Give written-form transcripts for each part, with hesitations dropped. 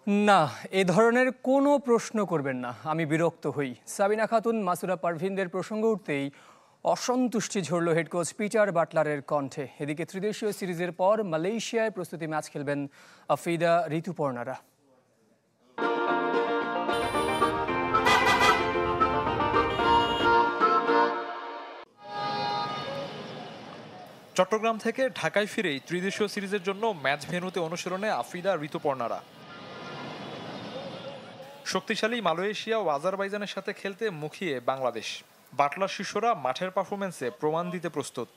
না, এ ধরনের কোনো প্রশ্ন করবেন না, আমি বিরক্ত হই। সাবিনা খাতুন, মাসুরা পারভিনদের প্রসঙ্গ উঠতেই অসন্তুষ্টি ঝরল হেড কোচ পিটার বাটলারের কণ্ঠে। এদিকে ত্রিদেশীয় সিরিজের পর মালয়েশিয়ায় প্রস্তুতি ম্যাচ খেলবেন আফিদা, ঋতুপর্ণারা। চট্টগ্রাম থেকে ঢাকায় ফিরেই ত্রিদেশীয় সিরিজের জন্য ম্যাচ ভেন্যুতে অনুশীলনে আফিদা, ঋতুপর্ণারা। শক্তিশালী মালয়েশিয়া ও আজারবাইজানের সাথে খেলতে মুখিয়ে বাংলাদেশ। বাটলার শিষ্যরা মাঠের পারফরমেন্সে প্রমাণ দিতে প্রস্তুত।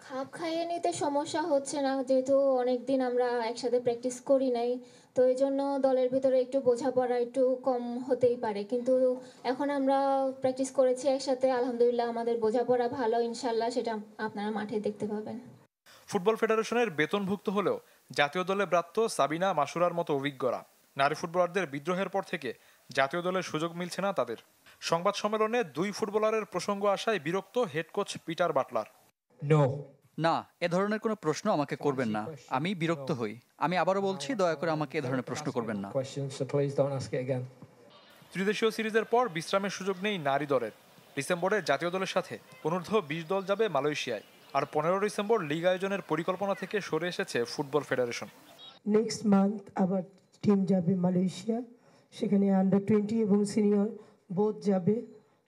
খাপ খাইয়ে নিতে সমস্যা হচ্ছে না, যেহেতু অনেকদিন আমরা একসাথে প্র্যাকটিস করি নাই, তো এই জন্য দলের ভিতরে একটু বোঝাপড়া একটু কম হতেই পারে, কিন্তু এখন আমরা প্র্যাকটিস করেছি একসাথে, আলহামদুলিল্লাহ আমাদের বোঝাপড়া ভালো, ইনশাল্লাহ সেটা আপনারা মাঠে দেখতে পাবেন। ফুটবল ফেডারেশনের বেতনভুক্ত হলেও জাতীয় দলে ব্রাত্য সাবিনা, মাসুরার মতো অভিজ্ঞরা। নারী ফুটবলারদের বিদ্রোহের পর থেকে জাতীয় দলের সুযোগ মিলছে না তাদের। সংবাদ সম্মেলনে দুই ফুটবলারের প্রসঙ্গ আসায় বিরক্ত হেড কোচ পিটার বাটলার। না, এ ধরনের কোনো প্রশ্ন আমাকে করবেন না, আমি বিরক্ত হই। আমি আবারও বলছি, দয়া করে আমাকে এ ধরনের প্রশ্ন করবেন না। ত্রিদেশীয় সিরিজের পর বিশ্রামের সুযোগ নেই নারী দলের। ডিসেম্বরে জাতীয় দলের সাথে অনূর্ধ্ব 20 দল যাবে মালয়েশিয়ায়। আর 15 ডিসেম্বর লিগ আয়োজনের পরিকল্পনা থেকে সরে এসেছে ফুটবল ফেডারেশন। নেক্সট মান্থ আবার টিম যাবে মালয়েশিয়া, সেখানে আন্ডার 20 এবং সিনিয়র বোথ যাবে।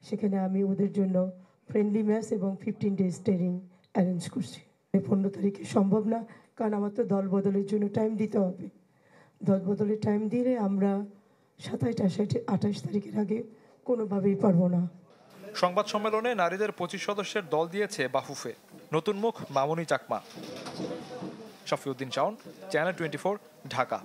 সেখানে আমি ওদের জন্য ফ্রেন্ডলি ম্যাচ এবং 15 ডেজ ট্রেনিং অ্যারেঞ্জ করছি। 15 তারিখে সম্ভব না, কারণ আমার তো দল বদলের জন্য টাইম দিতে হবে। দল বদলের টাইম দিলে আমরা 27, 28 তারিখের আগে কোনোভাবেই পারবো না। সংবাদ সম্মেলনে নারীদের 25 সদস্যের দল দিয়েছে বাফুফে। নতুন মুখ মামুনি চাকমা। শফিউদ্দিন শাওন, চ্যানেল 24, ঢাকা।